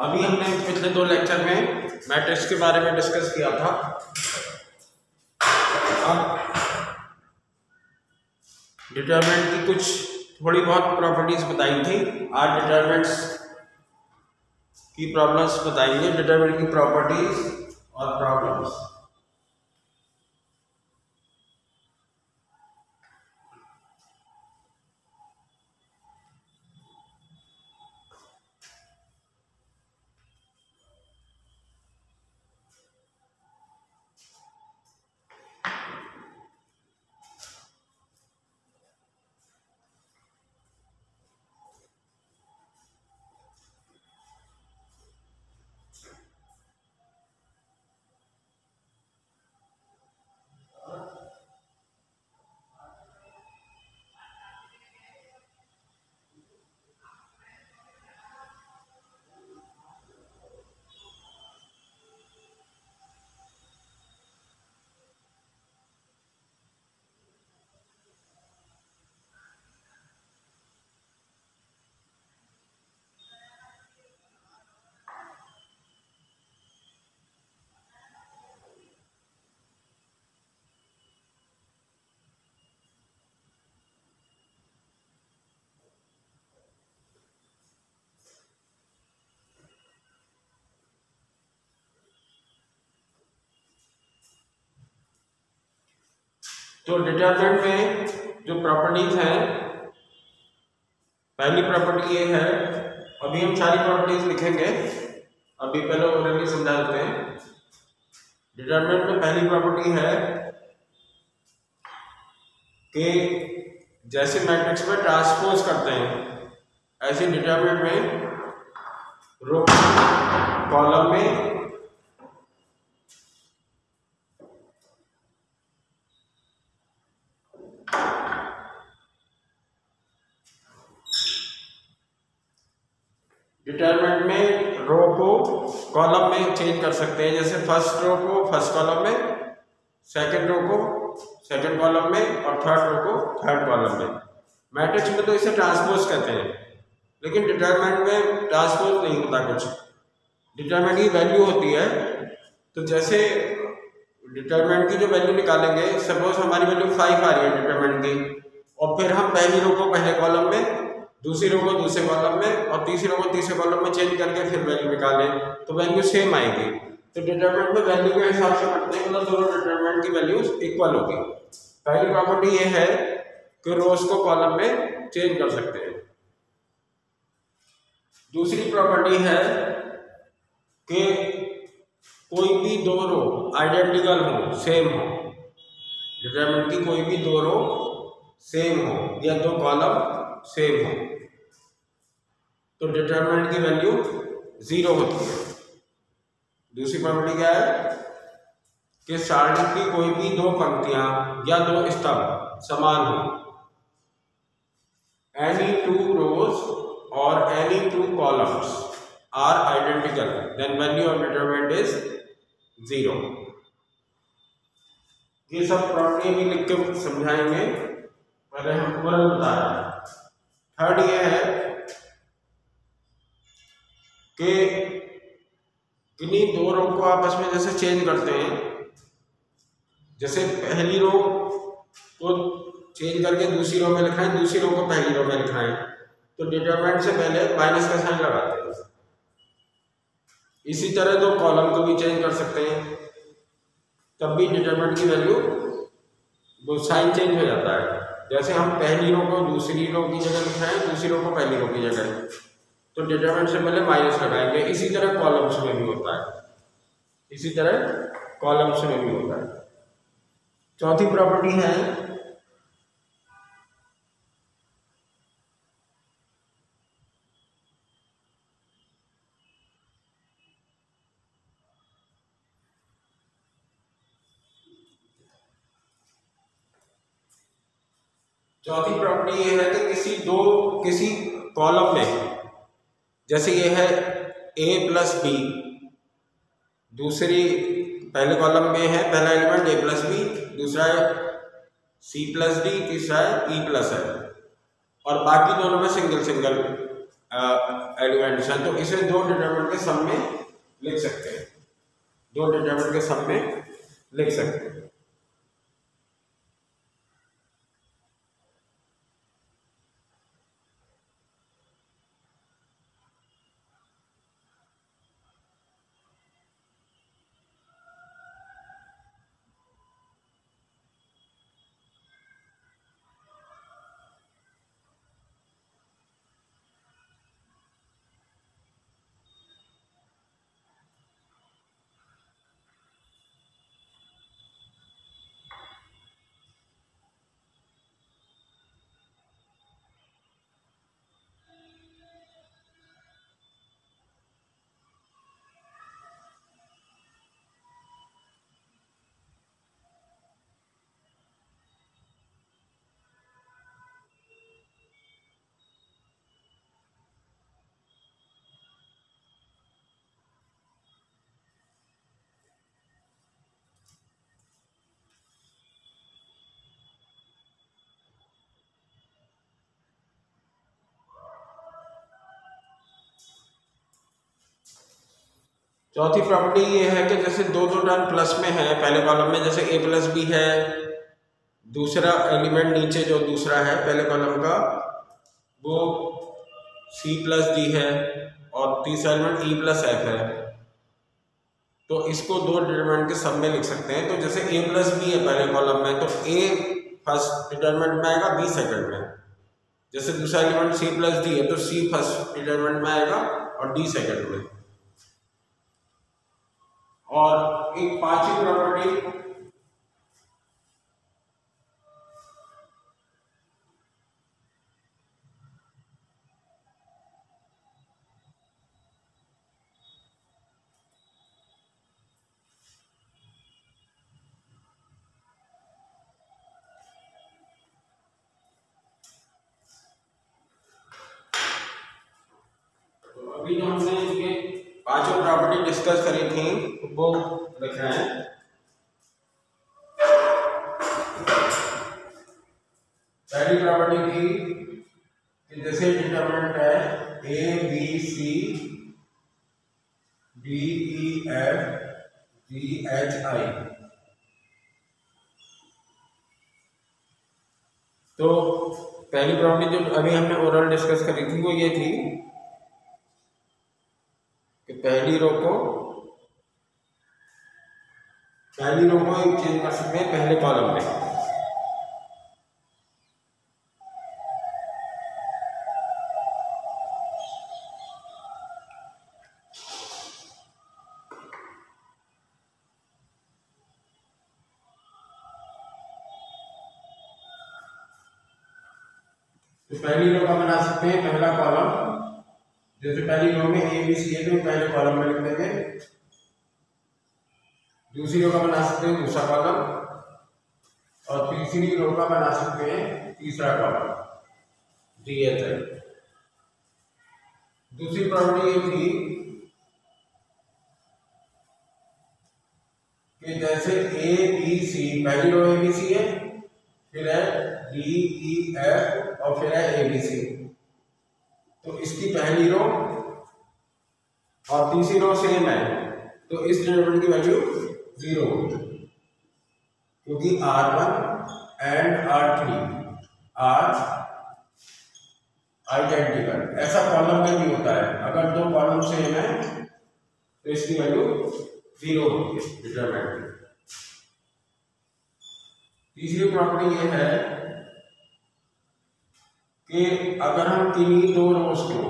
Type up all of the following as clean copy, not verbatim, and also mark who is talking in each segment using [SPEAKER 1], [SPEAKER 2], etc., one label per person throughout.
[SPEAKER 1] अभी हमने पिछले 2 लेक्चर में मैट्रिक्स के बारे में डिस्कस किया था। अब डिटरमिनेंट की कुछ थोड़ी बहुत प्रॉपर्टीज बताई थी। आज डिटरमिनेंट्स की प्रॉब्लम्स बताएंगे, डिटरमिनेंट की प्रॉपर्टीज और प्रॉब्लम्स। तो डिटरमिनेंट में जो प्रॉपर्टीज हैं, पहली प्रॉपर्टी ये है, अभी हम सारी प्रॉपर्टीज लिखेंगे, अभी पहले ओरली समझा देते हैं। डिटरमिनेंट में पहली प्रॉपर्टी है कि जैसे मैट्रिक्स में ट्रांसपोज करते हैं, ऐसे डिटरमिनेंट में रो कॉलम में डिटरमिनेंट में रो को कॉलम में चेंज कर सकते हैं। जैसे फर्स्ट रो को फर्स्ट कॉलम में, सेकंड रो को सेकंड कॉलम में और थर्ड रो को थर्ड कॉलम में। मैट्रिक्स में तो इसे ट्रांसपोज कहते हैं, लेकिन डिटरमिनेंट में ट्रांसपोज नहीं होता कुछ। डिटरमिनेंट की वैल्यू होती है, तो जैसे डिटरमिनेंट की जो वैल्यू निकालेंगे, सपोज हमारी वैल्यू 5 आ रही है डिटरमिनेंट की, और फिर हम पहली रो को पहले कॉलम में, दूसरी रो को दूसरे कॉलम में और तीसरी रो को तीसरे कॉलम में चेंज करके फिर वैल्यू निकालें, तो वैल्यू सेम आएगी। तो डिटरमिनेंट में वैल्यू के हिसाब से करते हैं, मतलब दोनों डिटरमिनेंट की वैल्यूज इक्वल होगी। पहली प्रॉपर्टी ये है कि रोज को कॉलम में चेंज कर सकते हैं। दूसरी प्रॉपर्टी है कि कोई भी दो रो आइडेंटिकल हो, सेम हो। डिटरमिनेंट की कोई भी दो रो सेम हो या दो कॉलम सेम हो, तो डिटरमिनेंट की वैल्यू 0 होती है। दूसरी प्रॉपर्टी क्या है कि सारणी की कोई भी दो पंक्तियां या दो स्तंभ समान हो, any 2 rows or any 2 columns are identical, then value of determinant is 0। ये सब प्रॉपर्टी भी लिख के समझाएंगे, पहले हम पूरा बता रहे हैं। थर्ड ये है कि किन्हीं दो रो को आपस में जैसे चेंज करते हैं, जैसे पहली रो को चेंज करके दूसरी रो में लिखना है, दूसरी रो को पहली रो में लिखना है, तो डिटरमिनेंट से पहले माइनस का साइन लगाते हैं। इसी तरह दो कॉलम को भी चेंज कर सकते हैं, तब भी डिटरमिनेंट की वैल्यू वो साइन चेंज हो जाता है। जैसे हम पहली रो को दूसरी रो की जगह लिखाएं, दूसरी रो को पहली रो की जगह, तो डिटरमिनेंट से पहले माइनस लगाएंगे। इसी तरह कॉलम्स में भी होता है, इसी तरह कॉलम्स में भी होता है। चौथी प्रॉपर्टी है ये है कि किसी कॉलम में, जैसे ये है a प्लस बी, दूसरी पहले कॉलम में है पहला एलिमेंट a प्लस बी, दूसरा है c प्लस डी, तीसरा है e प्लस है, और बाकी दोनों में सिंगल सिंगल एलिमेंट्स हैं, तो इसे दो डिटरमिनेंट के सम में लिख सकते हैं, दो डिटरमिनेंट के सम में लिख सकते हैं। चौथी प्रॉपर्टी ये है कि जैसे दो दो टर्म प्लस में है पहले कॉलम में, जैसे a प्लस बी है, दूसरा एलिमेंट नीचे जो दूसरा है पहले कॉलम का वो c प्लस डी है, और तीसरा एलिमेंट e प्लस एफ है, तो इसको दो डिटरमिनेंट के सब में लिख सकते हैं। तो जैसे a प्लस बी है पहले कॉलम में, तो a फर्स्ट डिटरमिनेंट में आएगा, b सेकंड में। जैसे दूसरा एलिमेंट c प्लस डी है, तो c फर्स्ट डिटरमिनेंट में आएगा और d सेकंड में। और एक पांचवी प्रॉपर्टी अभी जो हमने ये पांचों प्रॉपर्टी डिस्कस करी थी वो लिख रहे हैं। पहली प्रॉपर्टी थी कि जैसे डिटरमिनेंट है A B C D E F G H I, तो पहली प्रॉपर्टी जो अभी हमने ओरल डिस्कस करी थी वो ये थी कि पहली रो को चेंज कर सकते हैं पहले कॉलम में। तो पहली रो का बना सकते हैं पहला कॉलम, जैसे पहली रो में ए बी सी है तो पहले कॉलम में लिख देंगे। दूसरी रो का बना सकते हैं दूसरा कॉलम, और तीसरी रो का बना सकते हैं तीसरा कॉलम डी एच आई। दूसरी प्रॉपर्टी ये थी कि जैसे ए बी सी, पहली रो ए बी सी है, फिर है डी ई एफ और फिर है ए बी सी, तो इसकी पहली रो और तीसरी रो सेम है, तो इस डिटरमिनेंट की वैल्यू 0 होगी, क्योंकि R1 and R3 are identical. ऐसा कॉलम में भी होता है, अगर दो कॉलम सेम है तो इसकी वैल्यू 0 होगी डिटरमिनेंट की। तीसरी प्रॉपर्टी ये है कि अगर हम किन्हीं दो रोज को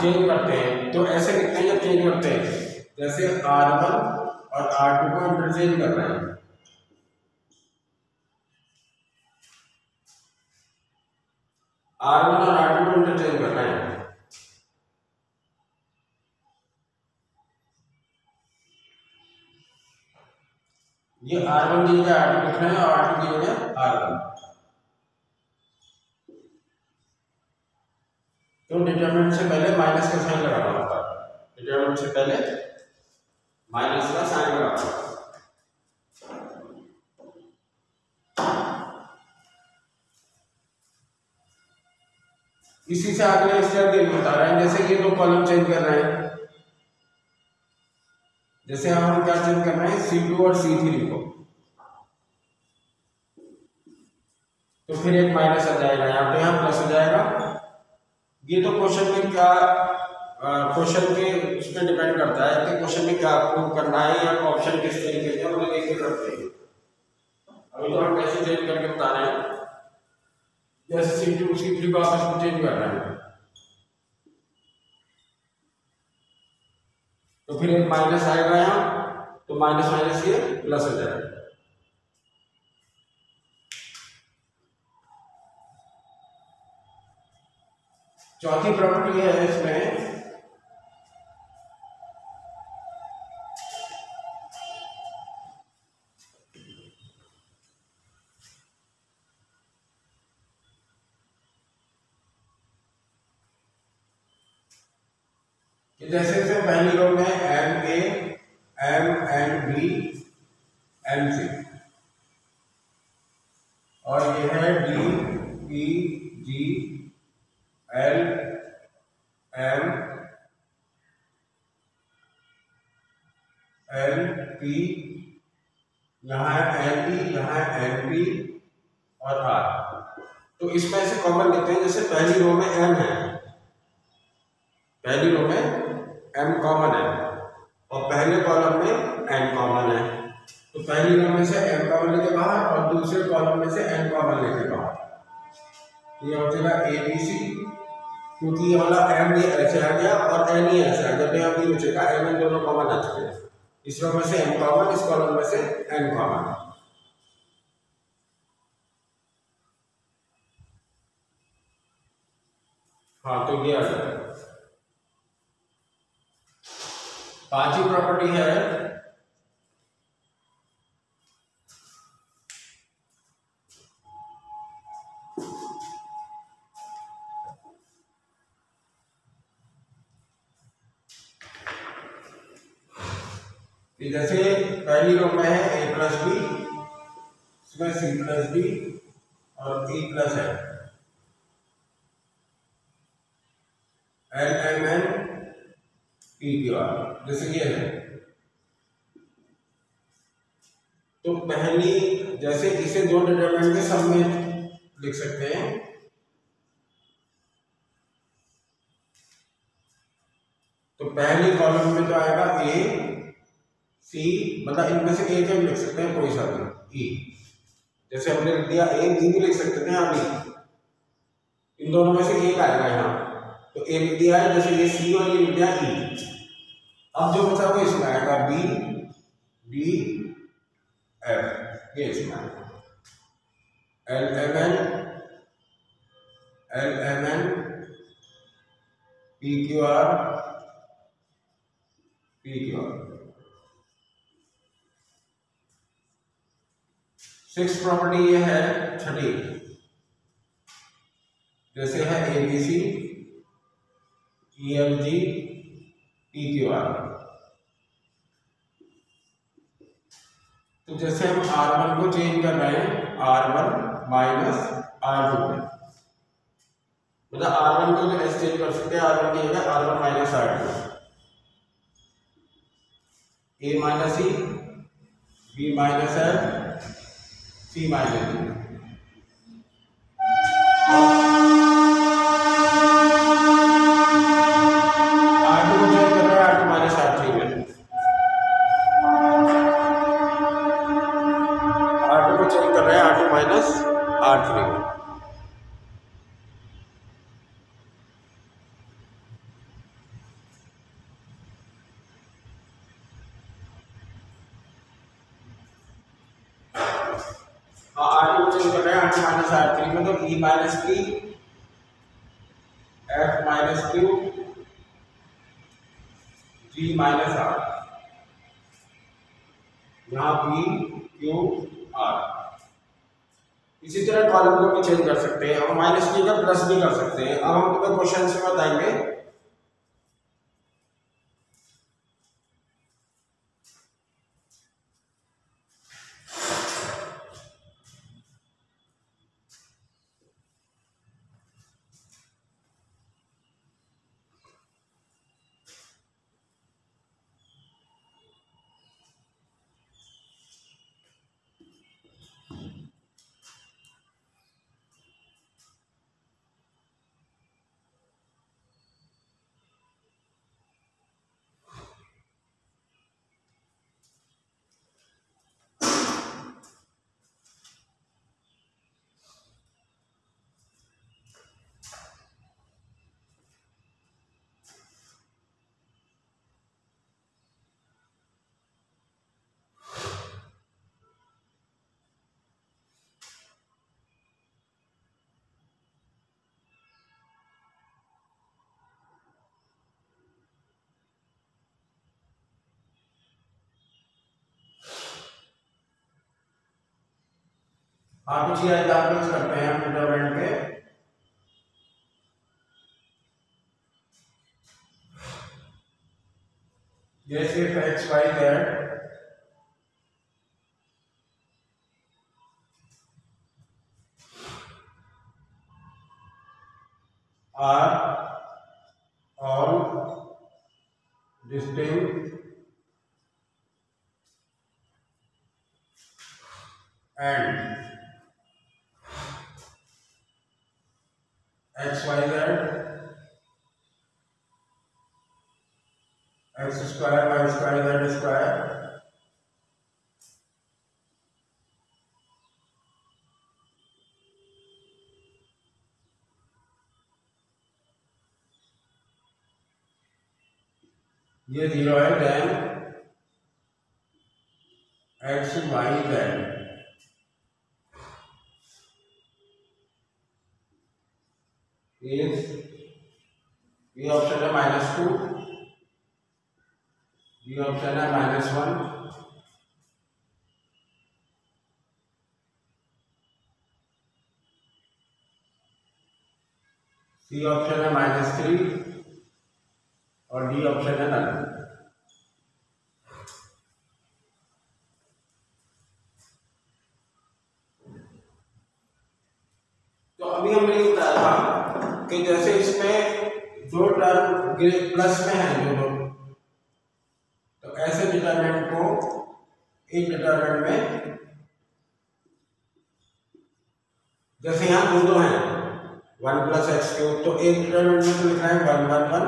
[SPEAKER 1] चेंज करते हैं, तो ऐसे लिखते हैं जब चेंज करते हैं, जैसे R1 और R2 को इंटरचेंज कर रहे हैं, R1 और R2 को इंटरचेंज कर रहे हैं, ये R1 की जगह R2 लिख रहे हैं और R2 की जगह R1, तो डिटरमिनेंट से पहले माइनस का साइन लगाना होता है, डिटरमिनेंट से पहले माइनस का साइन लगाना। इसी से अगले स्टेप ये बता रहे हैं, जैसे ये दो कॉलम चेंज कर रहे हैं, जैसे हम क्या चेंज कर रहे हैं C2 और C3 को, तो फिर एक माइनस आ जाएगा यहाँ पे, यहाँ प्लस हो जाएगा। ये तो क्वेश्चन में क्या, क्वेश्चन के उस पर डिपेंड करता है कि क्वेश्चन में क्या प्रूव करना है या ऑप्शन किस तरीके से हम लेके करते हैं। अभी तो हम कैसे चेंज करके बता रहे हैं, जैसे C2 C3 को आपस में चेंज कर रहे हैं, तो फिर एक माइनस आएगा यहाँ, तो माइनस माइनस ये प्लस हो जाएगा। चौथी प्रॉपर्टी है इसमें कि जैसे पहली रो में MA MNB MC और ये है DEG LM LP, यहाँ है LE, यहाँ है LP और R। तो इसमें से कॉमन लेते हैं, जैसे पहली रो में M है, पहली रो में M कॉमन है और पहले कॉलम में N कॉमन है, तो पहली रो में से M कॉमन लेके बाहर और दूसरे कॉलम में से N कॉमन लेके बाहर, ये हो जाएगा ABC, क्योंकि ये वाला M ये ऐसे आ गया और N ही ऐसे आ गया, तो यहाँ भी बचेगा M दोनों कॉमन आ चुके हैं। इस रो में से M कॉमन, इस कॉलम में से N कॉमन। हाँ, तो ये आ जाएगा। पांचवी प्रॉपर्टी है कि जैसे पहली रो में है A प्लस बी, इसमें C प्लस डी और E प्लस है LMN PQR, जैसे ये है। तो पहली, जैसे इसे दो डिटरमिनेंट के सम में लिख सकते हैं, तो पहली कॉलम में तो आएगा A C, मतलब इनमें से एक लिख सकते हैं कोई सा भी, E, जैसे हमने लिख दिया A, B भी लिख सकते थे यहाँ भी, इन दोनों में से एक आएगा यहाँ, तो A लिख दिया है, जैसे ये C और ये लिख दिया E। अब जो बचा वो इसमें आएगा B D F, ये इसमें आएगा LMN PQR PQR। Six property ये है छठी, जैसे है ABC EFG PQR। तो जैसे हम R1 को चेंज कर रहे हैं R1 माइनस R2 में, मतलब R1 को जो ऐसे चेंज कर सकते हैं, R1 की जगह R1 minus R2, A minus E, B minus F, C minus D। R2 को चेंज कर रहा है R2 माइनस R3 में, R2 को चेंज कर रहे हैं R2 माइनस R3 में। R2 को चेंज कर रहे हैं R2 माइनस R3 में, तो E minus P F minus Q G minus R, यहाँ P Q R। इसी तरह कॉलम को भी चेंज कर सकते हैं, और माइनस की जगह प्लस भी कर सकते हैं। अब हम तुम्हें क्वेश्चन से बताएंगे। हाँ, कुछ एग्जाम्पल्स करते हैं हम डिटरमिनेंट के। जैसे X Y Z are all distinct and x y z x square y square z square ये 0 है, then x y z is, ये ऑप्शन है -2, ये ऑप्शन है -1, सी ऑप्शन है -3 और डी ऑप्शन है नल। तो अभी हमने ये बताया था कि जैसे इसमें दो टर्म प्लस में है दोनों, तो ऐसे डिटरमिनेंट को एक डिटरमिनेंट में, जैसे यहाँ दो हैं 1 + x3, तो एक डिटरमिनेंट में तो लिखना है 1 1 1,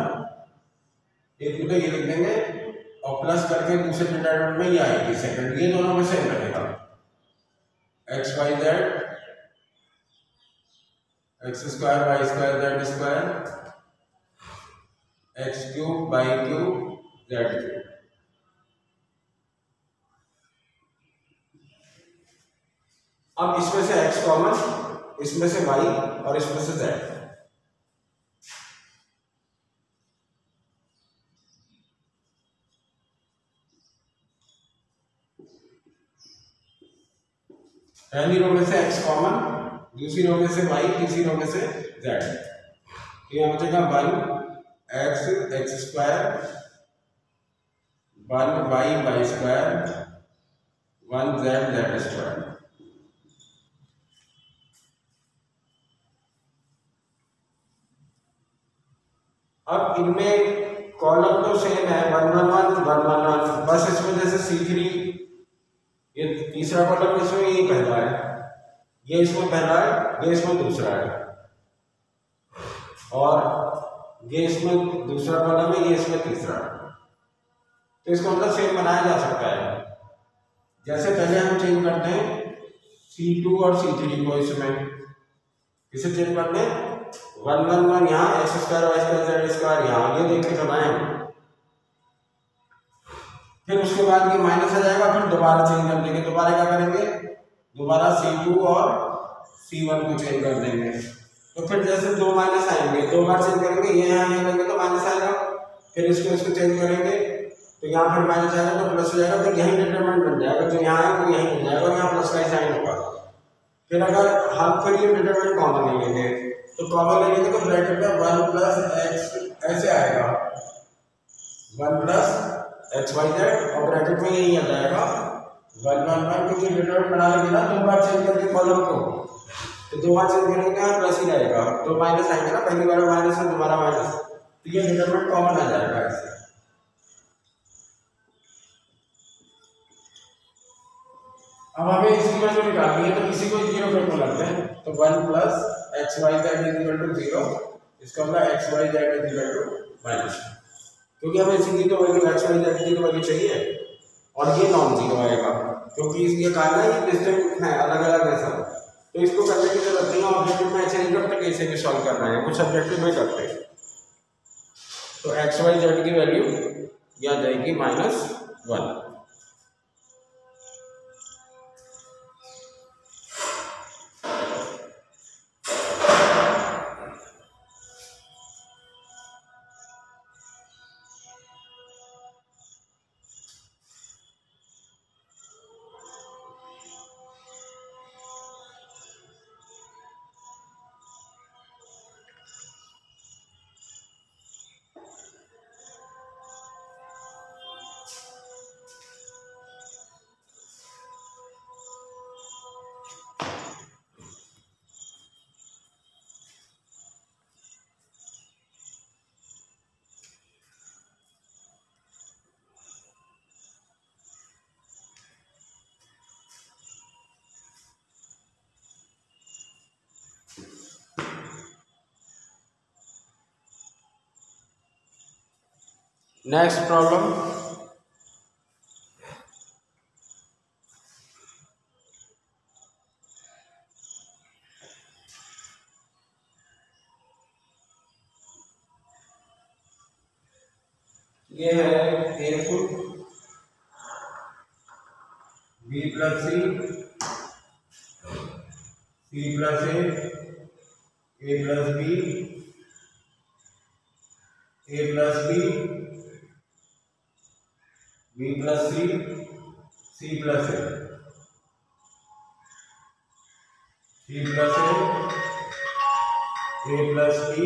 [SPEAKER 1] एक में तो ये लिख देंगे और प्लस करके दूसरे डिटरमिनेंट में ये आएगी सेकंड, ये दोनों में सेम रहेगा। X Y Z x square y square z square x³ y³ z³। अब इसमें से x कॉमन, इसमें से y और इसमें से z। पहली रो में से x कॉमन, दूसरी रो में से y, तीसरी रो में से z। तो यहां बचेगा 1 x square 1 y square 1 z square. अब इनमें कॉलम तो सेम है 1 1 1 1 1 1, बस इसमें जैसे C3, ये तीसरा कॉलम इसमें ये पहला है, ये इसमें पहला है, ये इसमें दूसरा है, और ये इसमें दूसरा कॉलम है, ये इसमें तीसरा है। तो इसको मतलब सेम बनाया जा सकता है। जैसे पहले हम चेंज करते हैं C2 और C3 को, इसमें इसे चेंज करते हैं 1 1 1 यहाँ x square y square z square यहाँ, ये देख के बनाए। फिर उसके बाद ये माइनस आ जाएगा, फिर दोबारा चेंज कर देंगे, दोबारा क्या करेंगे, दोबारा C2 और C1 को चेंज कर देंगे। तो फिर जैसे दो माइनस आएंगे, दो बार चेंज करेंगे, ये यहाँ लेंगे तो माइनस आएगा, फिर इसको चेंज करेंगे तो यहाँ फिर माइनस आएगा तो प्लस हो जाएगा, फिर यही डिटरमिनेंट बन जाएगा, जो यहाँ है वो यहीं बन जाएगा और यहाँ प्लस का साइन होगा। फिर अगर हम फिर ये डिटरमिनेंट कॉमन ले लेंगे, तो कॉमन ले लेंगे तो ब्रैकेट में 1 + x ऐसे आएगा, 1 + x y z, और ब्रैकेट में यही आ जाएगा 1 1 1, क्योंकि डिटरमिनेंट बना लेंगे ना दो बार चेंज करके कॉलम को, तो दो बार चेंज करेंगे यहाँ प्लस ही रहेगा, तो माइनस आएंगे ना, पहली बार माइनस है दोबारा माइनस, तो ये डिटरमिनेंट कॉमन आ जाएगा ऐसे। अब हमें इसकी वैल्यू निकालनी है, तो इसी को 0 पे को लगते हैं, तो 1 + x y z = 0, इसका मतलब x y z = -, क्योंकि हमें इसी की तो वैल्यू x y z की तो वैल्यू चाहिए, और ये नॉन जीरो आएगा क्योंकि इसलिए कहा ना ये डिस्टिंक्ट है, अलग अलग है सब, तो इसको करने की जरूरत नहीं है। ऑब्जेक्टिव में ऐसे नहीं करते कि इसे भी सॉल्व करना है, कुछ ऑब्जेक्टिव में करते हैं। तो x y z की वैल्यू यहाँ जाएगी -1। नेक्स्ट प्रॉब्लम, ये है a foot b plus c plus a plus b plus b plus c plus a plus a plus b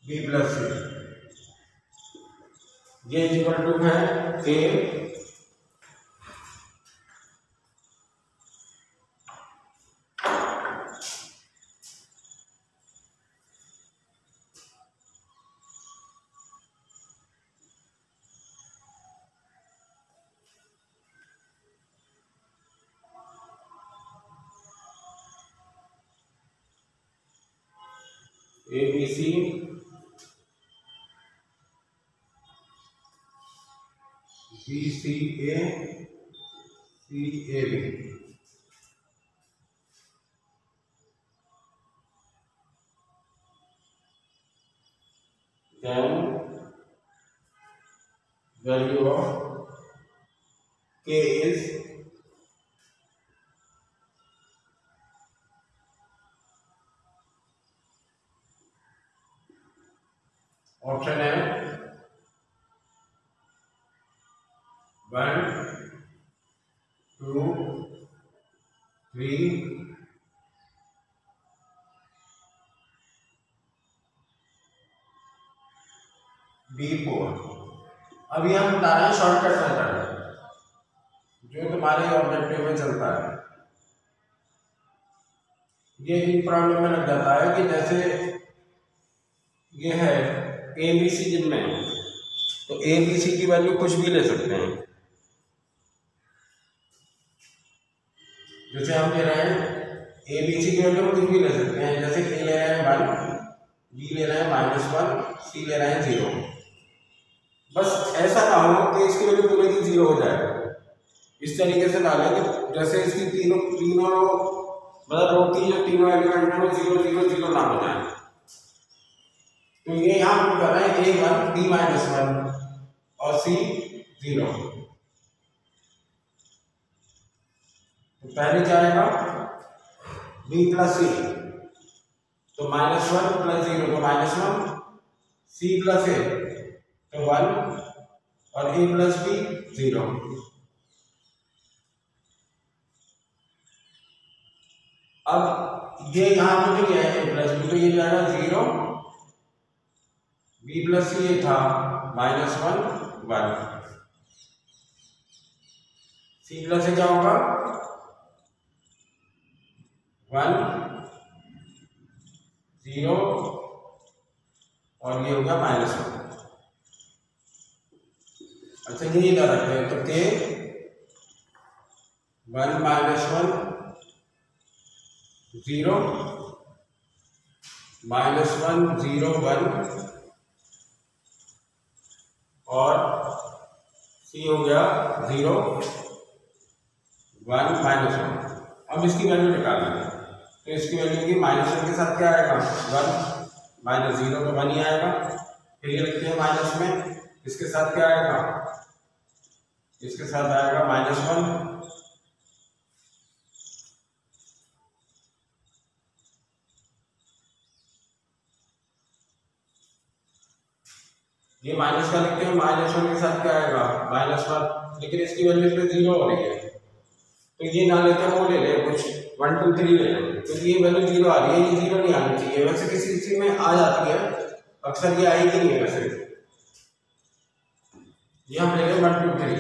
[SPEAKER 1] b plus c, ये इक्वल टू है a ABC BCA CAB, then value of K is option है 1 2 3 B4। अभी हम बता रहे हैं shortcut method जो तुम्हारे ऑब्जेक्टिव में चलता है। ये इन प्रॉब्लम में लग जाता है कि जैसे ये है ABC जिनमें, तो ABC की वैल्यू कुछ भी ले सकते हैं। जैसे हम ले रहे हैं ABC की वैल्यू कुछ भी ले सकते हैं, जैसे A ले रहे हैं 1, B ले रहे हैं -1, C ले रहे हैं 0। बस ऐसा ना हो कि इसकी वैल्यू पूरे की 0 हो जाए। इस तरीके से डालेंगे जैसे इसकी तीनों मतलब रो की जो तीनों एलिमेंट हैं वो 0 0 0 ना हो जाए। तो ये यहाँ हम कर रहे हैं A1 B -1 और C 0। तो पहले क्या आएगा B प्लस C, तो -1 प्लस 0 तो -1, C प्लस A तो 1 और A प्लस B 0। अब ये यहाँ पे जो है A प्लस B, तो ये जाएगा 0, B प्लस C ये था -1 1, C प्लस A क्या होगा 1 0 और ये हो गया -1। अच्छा ये इधर रखते हैं, तो K 1 -1 0 -1 0 1 और C हो गया 0 1 -1। अब इसकी वैल्यू निकालेंगे, तो इसकी वैल्यू की -1 के साथ क्या आएगा 1 -0 तो 1 ही आएगा। फिर ये लिखते हैं माइनस में, इसके साथ क्या आएगा, इसके साथ आएगा -1 -1 ये माइनस का लिखते हैं, -1 के साथ क्या आएगा -1, लेकिन इसकी वैल्यू इसमें 0 हो रही है तो ये ना लेते वो ले ले कुछ 1 2 3 ले लें, क्योंकि ये वैल्यू 0 आ रही है, ये 0 नहीं आनी चाहिए। वैसे किसी किसी में आ जाती है, अक्सर ये आएगी नहीं है वैसे। ये हम ले लें 1 2 3,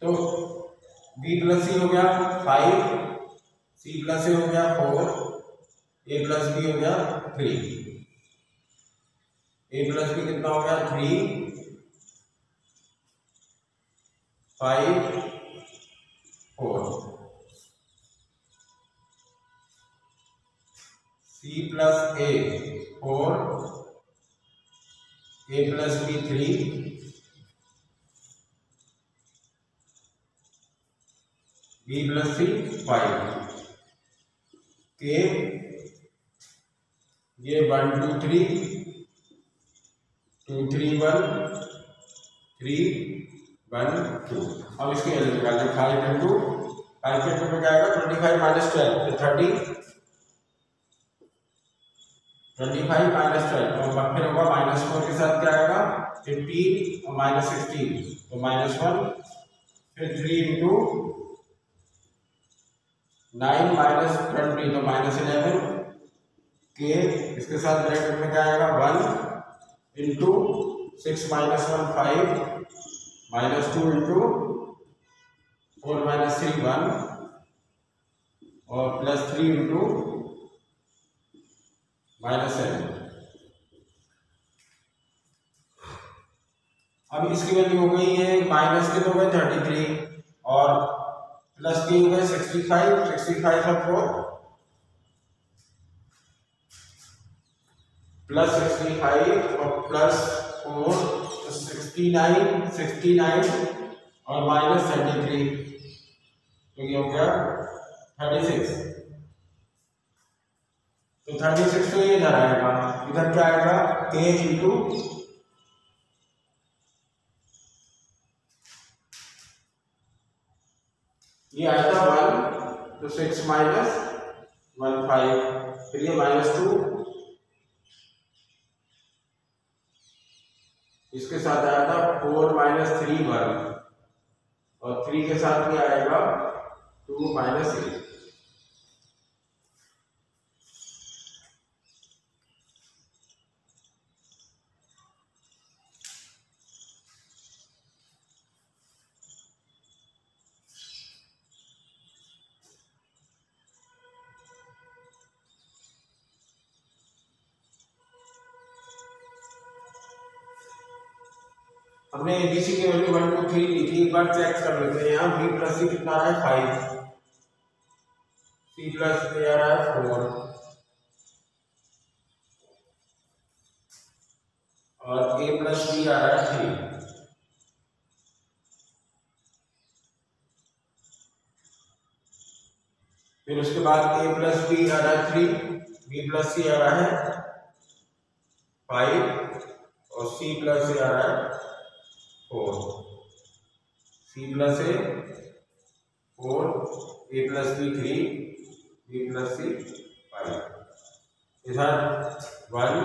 [SPEAKER 1] तो b प्लस सी हो गया 5, c प्लस ए हो गया 4, a प्लस बी हो गया 3, a प्लस बी कितना हो गया 3 5 4, c plus A 4, a plus B 3, b plus C 5, के ये 1 2 3 2 3 1 3 1 2। अब इसकी वैल्यू निकालते हैं। 5 इंटू 5 के टू में क्या आएगा 25 माइनस 12 तो 30, 25 माइनस 12 तो फिर होगा -4 के साथ क्या आएगा 15 और -16 तो -1, फिर 3 इंटू 9 माइनस 20 तो -11 के इसके साथ ब्रैकेट में क्या आएगा 1 इंटू 6 माइनस 1 5 -2 इंटू 4 माइनस 3 1 और प्लस 3 इंटू -7। अब इसकी वैल्यू हो गई है माइनस के तो गए 33 और प्लस की हो गए 65 और 4 प्लस 65 और प्लस 4 तो 69 और -33 तो ये हो गया 36। तो 36 तो ये इधर आएगा, इधर क्या आएगा k इंटू ये आएगा 1 तो 6 माइनस 1 5, फिर ये -2 इसके साथ आएगा 4 माइनस 3 1 और 3 के साथ ये आएगा 2 माइनस 8। हमने एबीसी की वैल्यू 1 2 3 ली थी, एक बार चेक कर लेते हैं। यहाँ b प्लस सी कितना आ रहा है 5, c प्लस ए आ रहा है 4 और a प्लस बी आ रहा है 3। फिर उसके बाद a प्लस बी आ रहा है 3, b प्लस सी आ रहा है 5 और c प्लस ए आ रहा है 4, c plus A 4, a plus B 3, b plus C 5। इधर 1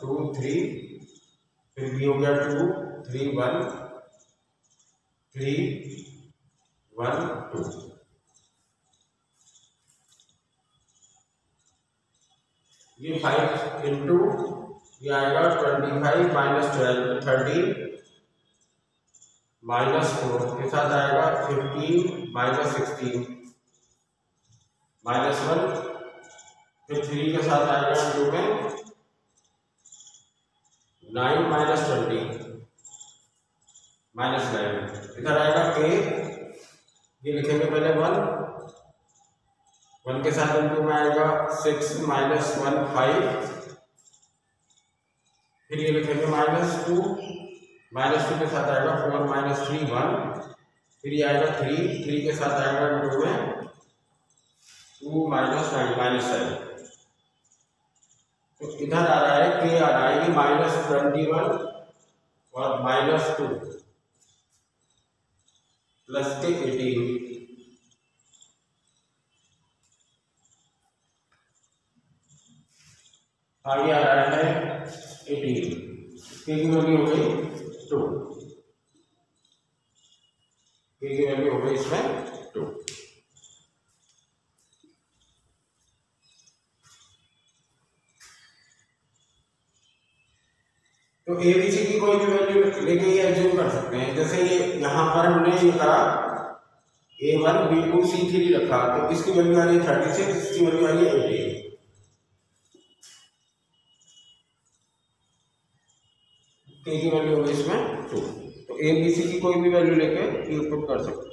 [SPEAKER 1] 2 3 फिर b हो गया 2 3 1 3 1 2। ये 5 इंटू ये आएगा 25 माइनस 12 13 -4 के साथ आएगा 15 माइनस 16 -1 फिर 3 के साथ आएगा 2 में 9 माइनस 20 -11। इधर आएगा k, ये लिखेंगे पहले 1 के साथ इंटू में आएगा 6 माइनस 1 5, फिर ये लिखेंगे -2 के साथ आएगा 4 माइनस 3 1, फिर ये आएगा 3 के साथ आएगा 2 में 2 माइनस 9 -7। तो इधर आ रहा है k आ रहा है ये -21 और -2 प्लस के 18। आगे आ रहा है 18, के की वैल्यू हो गई 2, के की वैल्यू हो गई इसमें 2। तो ए बी सी की कोई भी वैल्यू लेके ये एज्यूम कर सकते हैं। जैसे ये यहाँ पर हमने ये करा A1 B2 C3 रखा, तो इसकी वैल्यू आ रही है 36, इसकी वैल्यू आ रही है 18, के की वैल्यू होगी इसमें 2। तो ए बी सी की कोई भी वैल्यू लेके ये पुट कर सकते हैं।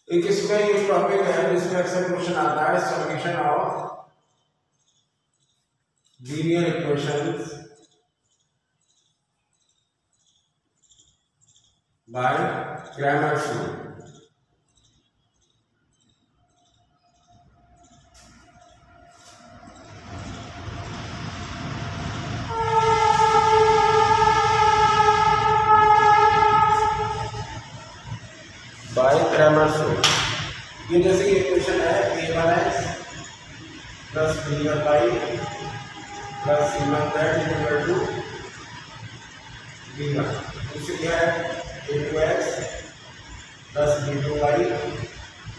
[SPEAKER 1] एक इसमें ये टॉपिक है जिसमें अक्सर क्वेश्चन आता है, solution of linear equations by Cramer's rule. By Cramer's rule. ये जैसे ये इक्वेशन है a1x plus b1y plus c1z equal to b1। दूसरी क्या है a2x plus b2y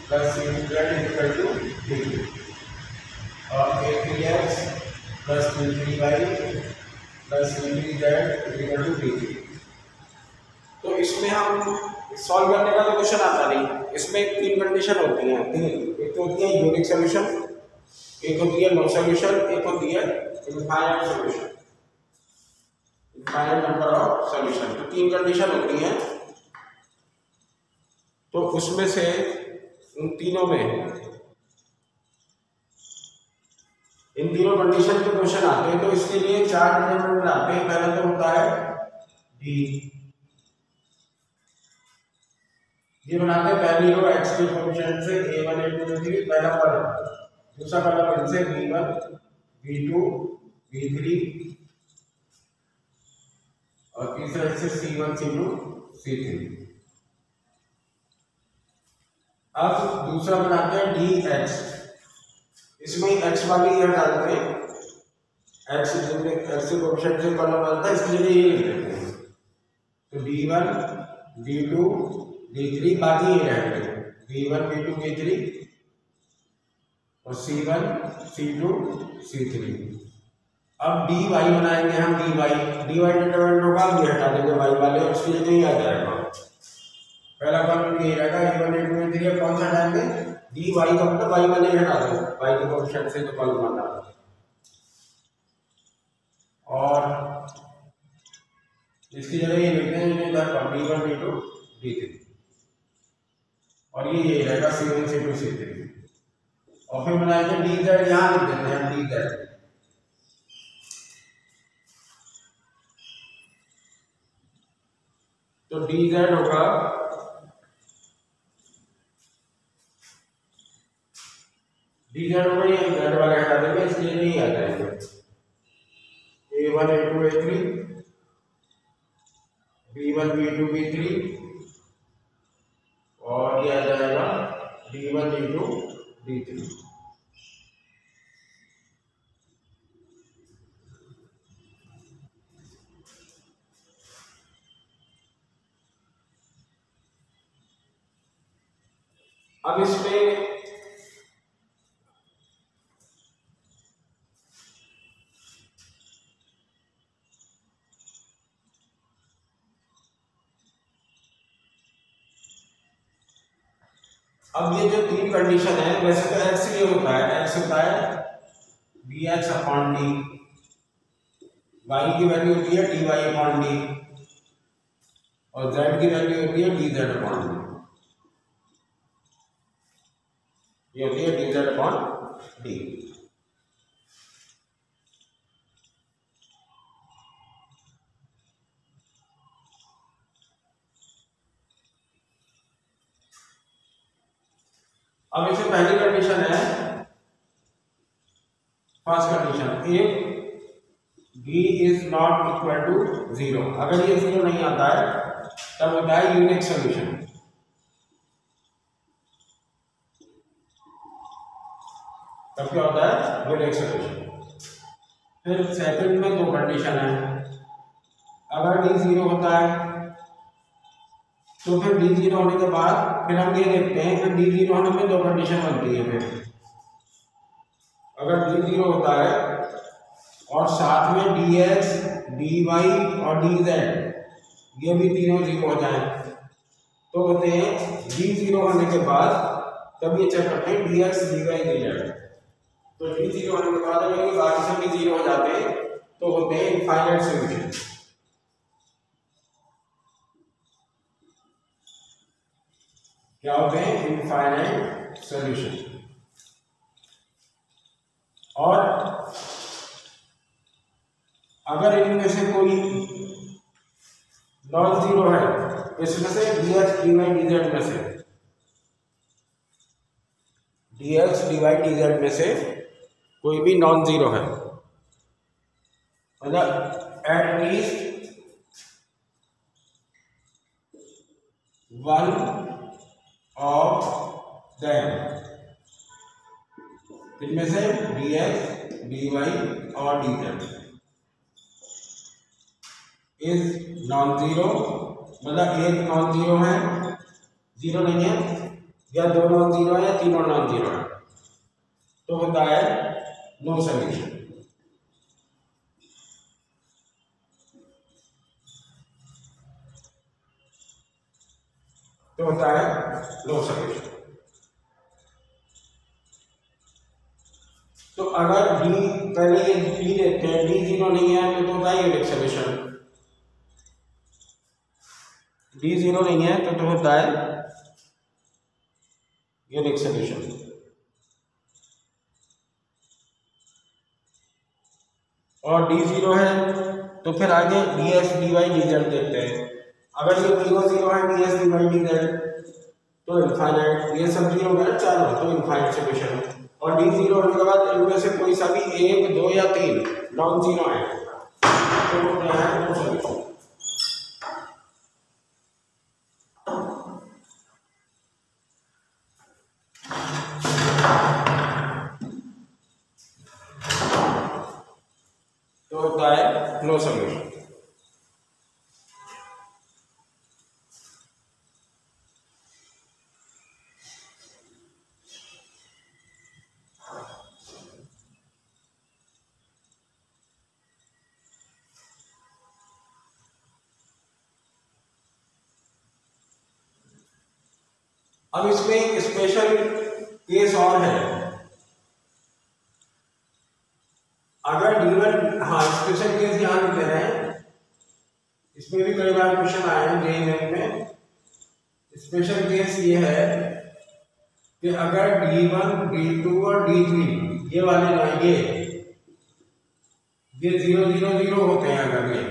[SPEAKER 1] plus c2z equal to b2 और a3x plus b3y plus c3z equal to b3। तो इसमें हम सॉल्व करने का तो क्वेश्चन आता नहीं, इसमें 3 कंडीशन होती हैं। 3, एक तो होती है यूनिक सॉल्यूशन, एक होती है नो सॉल्यूशन, एक होती है infinite solution, infinite number of solution. तो 3 कंडीशन होती हैं। तो उसमें से उन तीनों में इन तीनों कंडीशन के क्वेश्चन आते हैं। तो इसके लिए 4 डिटरमिनेंट आते हैं। पहला तो होता है डी, ये बनाते हैं पहली रो x के कोएफिशिएंट से a1 a2 a3 पहला कॉलम, दूसरा कॉलम इनसे b1 b2 b3 और तीसरा इससे c1 c2 c3। अब दूसरा बनाते हैं dx, इसमें x वाली ये डालते हैं, x जिसमें x के कोएफिशिएंट से कॉलम बनता है, इसके लिए ये लिख देते हैं। तो b1 b2 b3 बाकी ये रहेंगे b1 b2 b3 और c1 c2 c3। अब dy बनाएंगे हम, dy डिटरमिनेंट होगा, ये हटा देंगे y वाले, उसके लिए नहीं आ जाएगा। पहला कॉलम ये रहेगा a1 a2 a3, कौन सा हटाएंगे dy का, मतलब y वाले हटा दो, y के कोएफिशिएंट से तो कॉलम बना। और इसकी जगह ये लिखते हैं इधर b1 b2 b3 और ये रहेगा c1 c2 c3। और फिर बनाएंगे dz, यहाँ लिख देते हैं dz। तो dz होगा ये z वाले हटा देंगे, इसलिए नहीं आ जाएंगे a1 a2 a3 b1 b2 b3 और ये आ जाएगा d1 d2 d3। अब इसमें अब ये जो तीन कंडीशन है, वैसे तो एक्स ये होता है, एक्स होता है D X upon D, Y की वैल्यू होती है डी वाई अपॉन डी, और जेड की वैल्यू होती है डी जेड अपॉन डी, ये होती है डी जेड अपॉन डी। अब इसमें पहली कंडीशन है, first condition, if D is not equal to zero, अगर ये जीरो नहीं आता है तब होता है यूनिक सॉल्यूशन। तब क्या होता है, यूनिक सॉल्यूशन। फिर सेकंड में दो कंडीशन है, अगर डी जीरो होता है तो फिर डी जीरो होने के बाद फिर हम ये देखते हैं कि डी जीरो होने में दो कंडीशन बनती है। फिर अगर डी जीरो होता है और साथ में डी एक्स डी वाई और डी जेड ये भी तीनों जीरो हो जाए तो होते हैं डी जीरो होने के बाद, तब ये चेक करते हैं D X D Y D Z. तो डी जीरो होने के बाद अगर ये बाकी सब भी जीरो हो जाते हैं तो होते हैं इनफाइनाइट सॉल्यूशन। क्या होते हैं, इनफाइनाइट सॉल्यूशन। और अगर इनमें से कोई नॉन जीरो है, इसमें से D X D Y D Z में से, D X D Y D Z में से कोई भी नॉन जीरो है, मतलब at least one of them, इनमें से डी एक्स डी वाई और D Z is non zero, मतलब एक नॉन जीरो है, जीरो नहीं है, या दो नॉन जीरो है, या तीनों नॉन जीरो है, तो होता है नो सॉल्यूशन। तो होता है नो सॉल्यूशन। तो अगर डी, पहले ये डी देखते हैं, डी जीरो नहीं है तो होता है यूनिक सॉल्यूशन, डी जीरो नहीं है तो होता है यूनिक सॉल्यूशन। और डी जीरो है तो फिर आगे D X D Y D Z देखते हैं। अगर ये जीरो जीरो है, D X D Y D Z, तो इनफाइनाइट, ये सब जीरो है चारों, तो इनफाइनाइट सॉल्यूशन। और डी जीरो होने के बाद इनमें से कोई सा भी एक, दो या तीन नॉन जीरो है तो होता है नो सॉल्यूशन। तो होता है नो सॉल्यूशन। अब इसमें एक स्पेशल केस और है, अगर D1, हाँ स्पेशल केस यहाँ लिख रहे हैं, इसमें भी कई बार क्वेश्चन आए हैं जेईई में। स्पेशल केस ये है कि अगर D1 D2 और D3 ये वाले जो है ये 0 0 0 होते हैं, अगर ये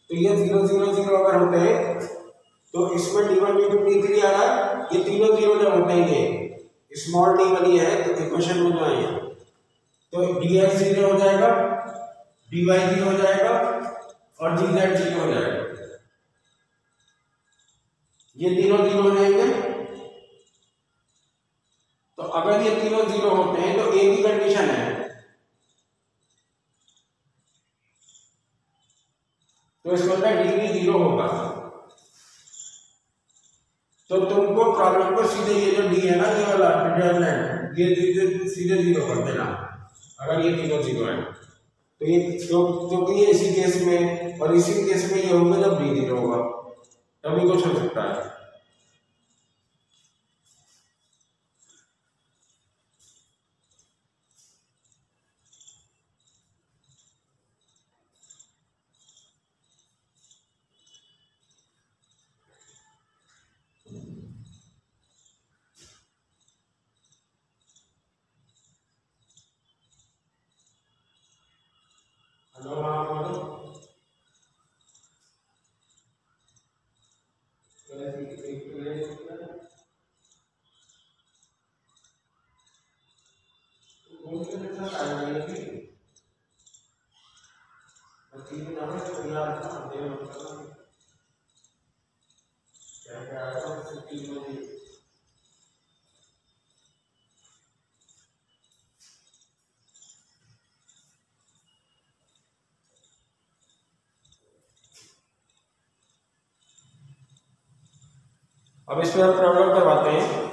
[SPEAKER 1] तो ये 0 0 0 अगर होते हैं तो इसमें D1 D2 D3 आ रहा है, ये तीनों जीरो जब होते हैं, ये स्मॉल डी वाली है तो इक्वेशन में जो है तो डी एक्स जीरो हो जाएगा, डी वाई जीरो हो जाएगा और डी जेड जीरो हो जाएगा, ये तीनों जीरो हो जाएंगे। तो अगर ये तीनों जीरो होते हैं तो एक ही कंडीशन है, तो इसका मतलब डी भी जीरो होगा। तो तुमको प्रॉब्लम को सीधे ये जो डी है ना, ये वाला डिटरमिनेंट, ये सीधे जीरो कर देना अगर ये तीनों जीरो है। तो ये क्योंकि ये इसी केस में और इसी केस में ये होगा जब डी जीरो होगा, तभी कुछ हो सकता है। अब इसमें हम प्रॉब्लम करवाते हैं।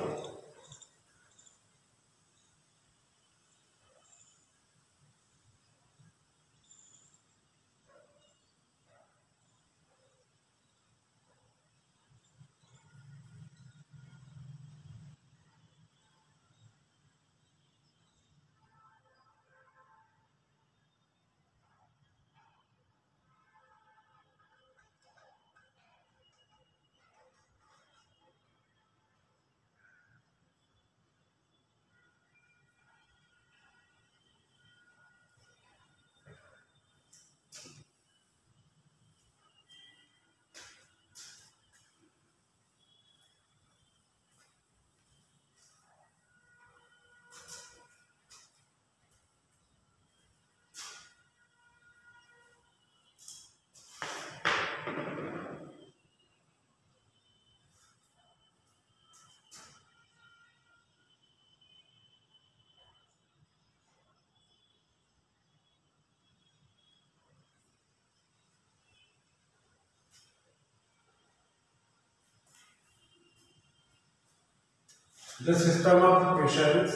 [SPEAKER 1] The system of equations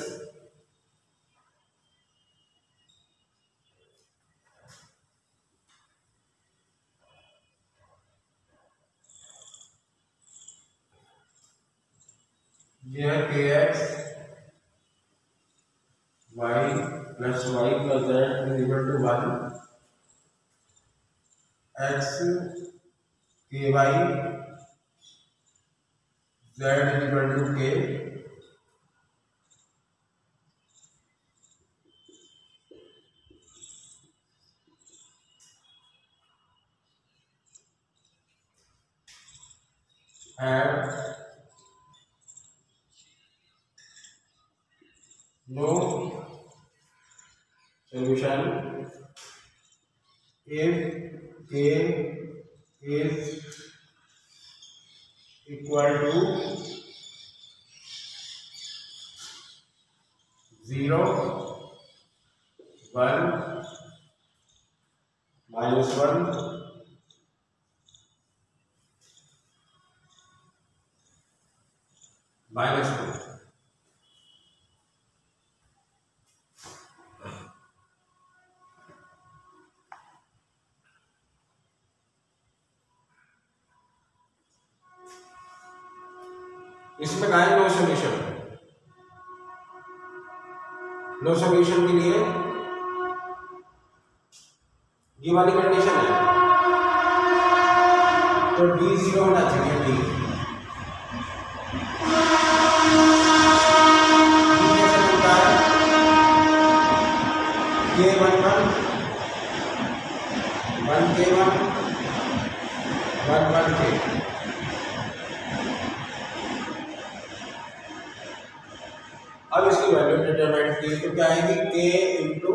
[SPEAKER 1] where kx y plus y plus z is equal to 1, x ky z is equal to k, and no solution if k is equal to 0, 1, -1, -2। इसमें कहा है नो सॉल्यूशन। नो सॉल्यूशन के लिए ये वाली condition है, तो D 0 होना चाहिए। डी कैसे बनता है? के 1 1 1 के 1 1 1 के। अब इसकी वैल्यू डिटरमाइन की तो क्या आएगी? k इंटू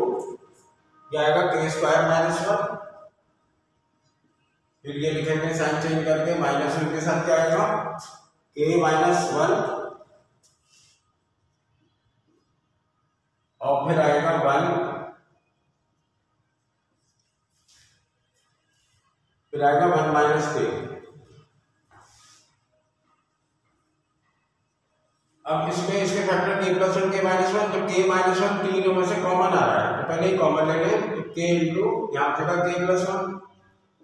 [SPEAKER 1] क्या आएगा? k स्क्वायर -1, फिर ये लिखेंगे साइन चेंज करके -1 के साथ क्या आएगा? k -1 और फिर आएगा 1, फिर आएगा 1 - k। अब इसमें इसके फैक्टर k + 1 k - 1, तो k - 1 तीनों में से कॉमन आ रहा है, तो पहले ही कॉमन ले लें। तो k इंटू यहाँ पे का k + 1,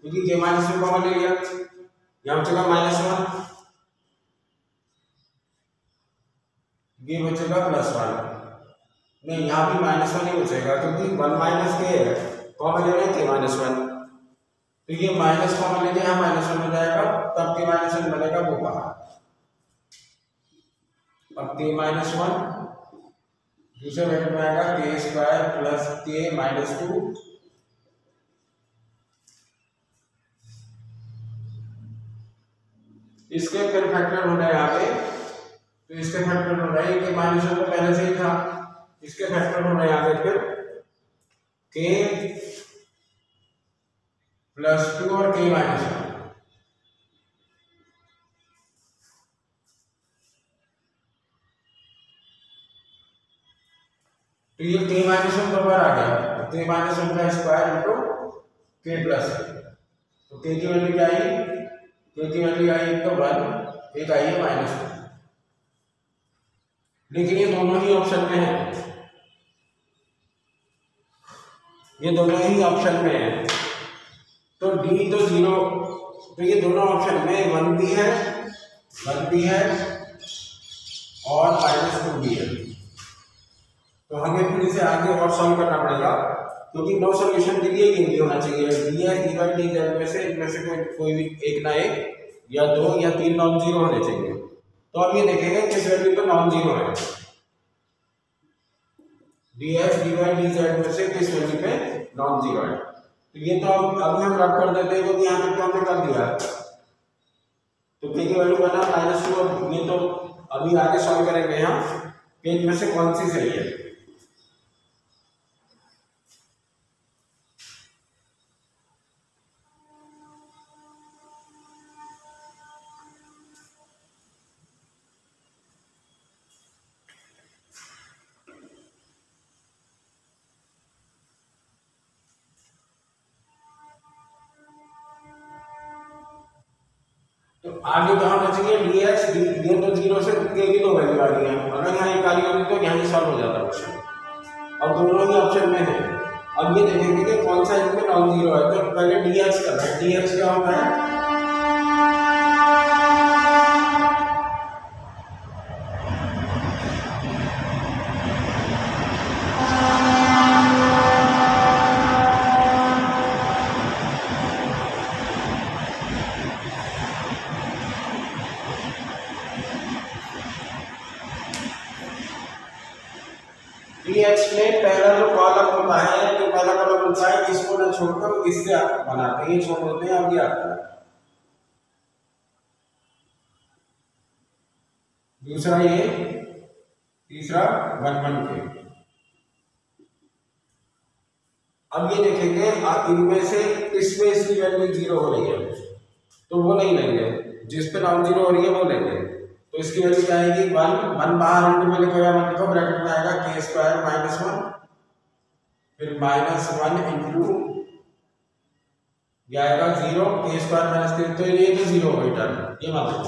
[SPEAKER 1] क्योंकि k - 1 कॉमन ले लिया, यहाँ पे का -1, ये बचेगा +1। नहीं, यहाँ भी -1 ही बचेगा, क्योंकि 1 - k है, कॉमन ले लें k - 1, तो ये माइनस कॉमन लेके यहाँ -1 हो जाएगा, तब k - 1 बनेगा वो बाहर। अब k - 1 दूसरे ब्रैकेट में आएगा k स्क्वायर प्लस k -2, इसके फिर फैक्टर हो रहा है यहाँ पे, तो इसके फैक्टर हो रहा है कि माइनस वन तो पहले से ही था, इसके फैक्टर हो रहा है यहाँ पे फिर के प्लस टू और के माइनस वन। तो ये के माइनस वन बराबर आ गया, के माइनस वन का स्क्वायर इंटू के प्लस के। तो के की वैल्यू क्या आई, के की वैल्यू आई तो 1, एक आई है माइनस वन। लेकिन ये दोनों ही ऑप्शन में है, ये दोनों ही ऑप्शन में है, तो डी तो 0, तो ये दोनों ऑप्शन में 1 भी है और -2 भी है। तो हमें फिर इसे आगे और सॉल्व करना पड़ेगा, क्योंकि नो सॉल्यूशन के लिए ये भी होना चाहिए, D S D Y D Z में से इनमें से कोई भी एक ना एक या 2 या 3 नॉन जीरो होने चाहिए। तो अब ये देखेंगे किस वैल्यू पे नॉन जीरो है, D S D Y D Z में से किस वैल्यू पे नॉन जीरो है। तो ये तो अभी हम रब कर देते हैं, क्योंकि यहाँ पे हमने कर दिया, तो के की वैल्यू बना -2, और ये तो अभी आगे सॉल्व करेंगे हम कि इनमें से कौन सी सही है। तो आगे क्या होना चाहिए, डी एक्स डी, ये तो 0 से के की तो वैल्यू आ रही है, अगर यहाँ एक आ रही होती तो यहाँ ही सॉल्व हो जाता क्वेश्चन। अब दोनों ही ऑप्शन में है, अब ये देखेंगे कि कौन सा इनमें नॉन जीरो है। तो पहले डी एक्स करना है, डी एक्स क्या होता है, डीएक्स में पहला जो कॉलम होता है, जो पहला कॉलम होता है, इसको ना छोड़कर इससे बनाते हैं, ये छोड़ देते हैं, अब ये आता है। दूसरा ये, तीसरा 1 1 के। अब ये देखेंगे इनमें से किसमें इसकी वैल्यू 0 हो रही है, तो वो नहीं लेंगे, जिस पे नॉन जीरो हो रही है वो लेंगे। तो इसकी वैल्यू क्या आएगी, 1 बाहर इंटू में लिखा हुआ, मतलब ब्रैकेट में आएगा के स्क्वायर -1, फिर -1 इंटू ये आएगा 0, के स्क्वायर -3, तो ये तो 0 हो गई टर्म, ये मतलब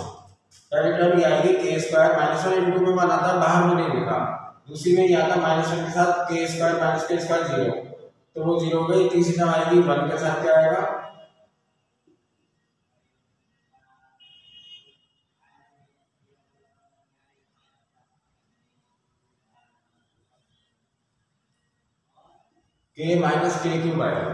[SPEAKER 1] पहली टर्म ये आएगी के स्क्वायर -1 इंटू में बना था, बाहर में नहीं लिखा, दूसरी में ये आता -1 के साथ के स्क्वायर माइनस के स्क्वायर 0, तो वो 0 हो गई। तीसरी टर्म आएगी 1 के साथ क्या आएगा, के माइनस के क्यूब आएगा।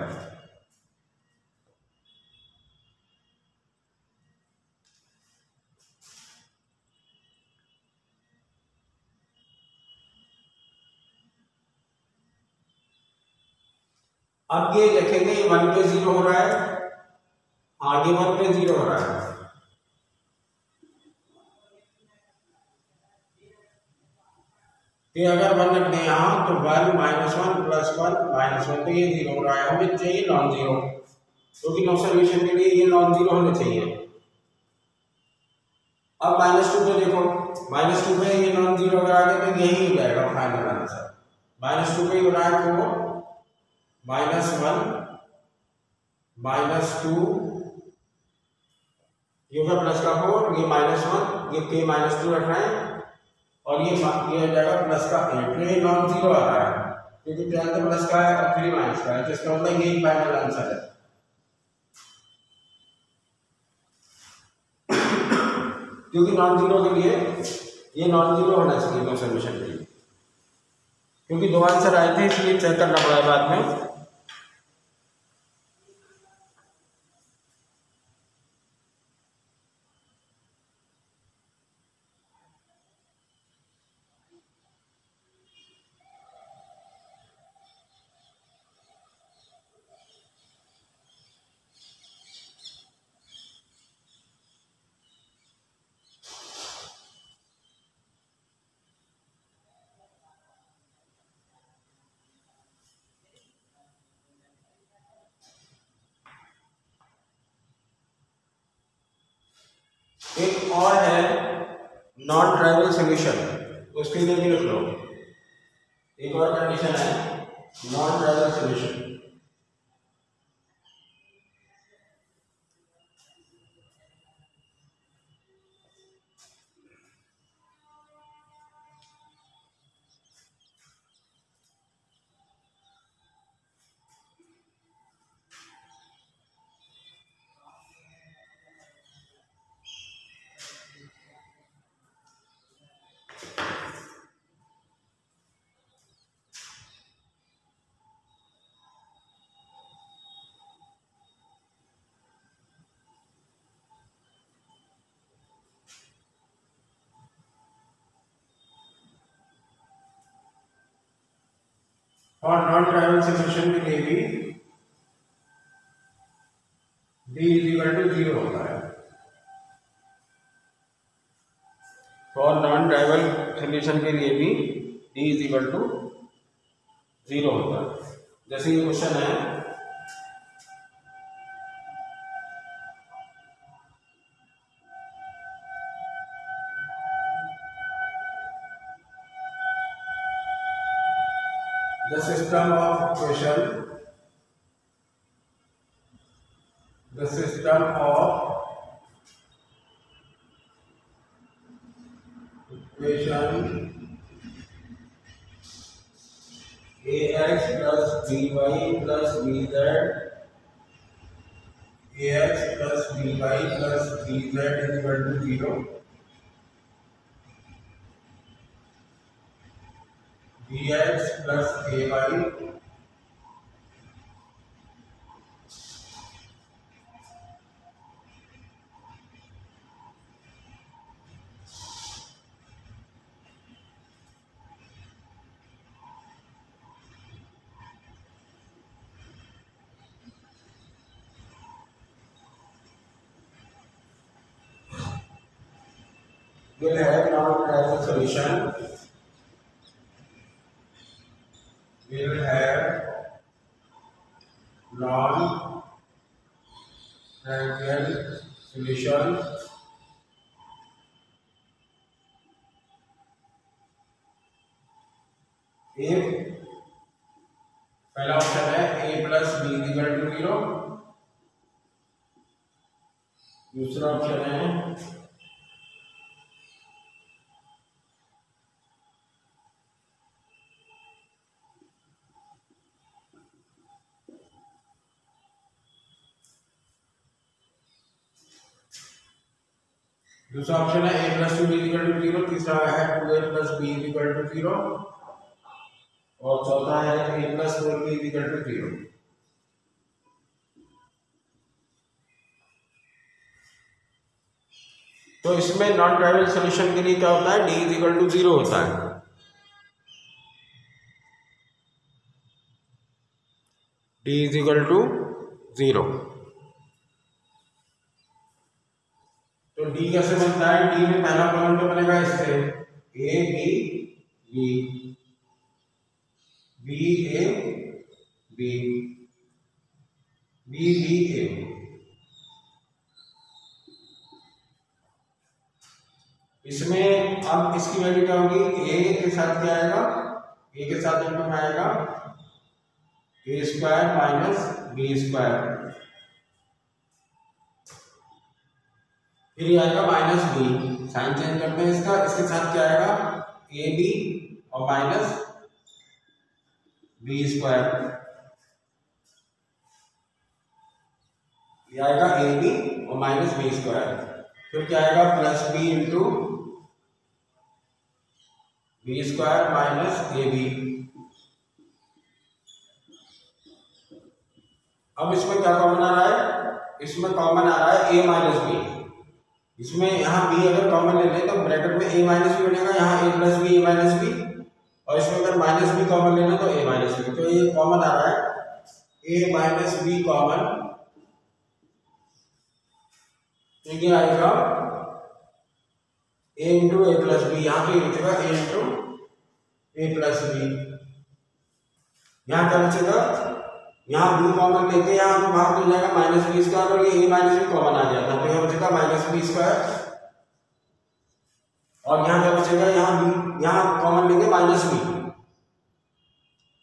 [SPEAKER 1] अब ये देखेंगे 1 पे 0 हो रहा है, आगे 1 पे 0 हो रहा है, तो अगर 1 रख दें यहाँ तो 1 -1 + 1 -1, तो ये 0 हो रहा है, हमें चाहिए नॉन जीरो, क्योंकि नो सॉल्यूशन के लिए ये नॉन जीरो होने चाहिए। अब -2 पे देखो, -2 पे ये नॉन जीरो अगर आ गया तो यही हो जाएगा फाइनल आंसर, -2 पे हो रहा है 4 -1 -2, ये होगा प्लस का 4, ये -1, ये के -2 रख रहे हैं, और ये हो जाएगा प्लस का 8, ये नॉन जीरो आ रहा है, क्योंकि 10 तो प्लस का है और 3 माइनस का है, तो इसका मतलब यही फाइनल आंसर है। क्योंकि नॉन जीरो के लिए ये नॉन जीरो होना चाहिए नो सॉल्यूशन के लिए, क्योंकि 2 आंसर आए थे इसलिए चेक करना पड़ा बाद में। एक और है नॉन ट्राइवल सोल्यूशन, उसके लिए भी लिख लो। एक और कंडीशन है नॉन ट्राइवल सोल्यूशन। और नॉन ट्राइवल सोल्यूशन के लिए भी d = 0 होता है। और नॉन ट्राइवल सोल्यूशन के लिए भी d = 0 होता है। जैसे ये क्वेश्चन है, the system of equation ax plus by plus bz is equal to 0, bx plus ay will have non-trivial solution. Will have non-trivial solution if पहला ऑप्शन है a plus b = 0, दूसरा ऑप्शन है a plus 2b = 0, तीसरा है 2a plus b = 0 और चौथा है a plus 4b = 0। तो इसमें नॉन ट्राइवल सॉल्यूशन के लिए क्या होता है, d = 0 होता है। d = 0। तो d कैसे बनता है, d में पहला कॉलम तो बनेगा इससे a b b b a b b b a। इसमें अब इसकी वैल्यू क्या होगी, a के साथ क्या आएगा, a के साथ इनकम आएगा a² - b², फिर ये आएगा -b, साइन चेंज करते हैं इसका, इसके साथ क्या आएगा ab और -b², ये आएगा ab और -b², फिर क्या आएगा +b × b² - ab। अब इसमें क्या कॉमन आ रहा है, इसमें कॉमन आ रहा है a - b। इसमें यहाँ b अगर कॉमन ले लें तो ब्रैकेट में a - b बनेगा, यहाँ a + b a - b, और इसमें अगर -b कॉमन लेना तो a - b। तो ये कॉमन आ रहा है a - b कॉमन, तो ये आएगा a × a + b, यहाँ पे लिखेगा a × a + b। यहाँ क्या बचेगा, यहाँ b कॉमन लेके यहाँ तो भाग हो जाएगा -b² और ये a - b कॉमन आ जाता है, तो यहाँ बचेगा -b² और यहाँ क्या बचेगा, यहाँ बी, यहाँ कॉमन लेंगे माइनस बी,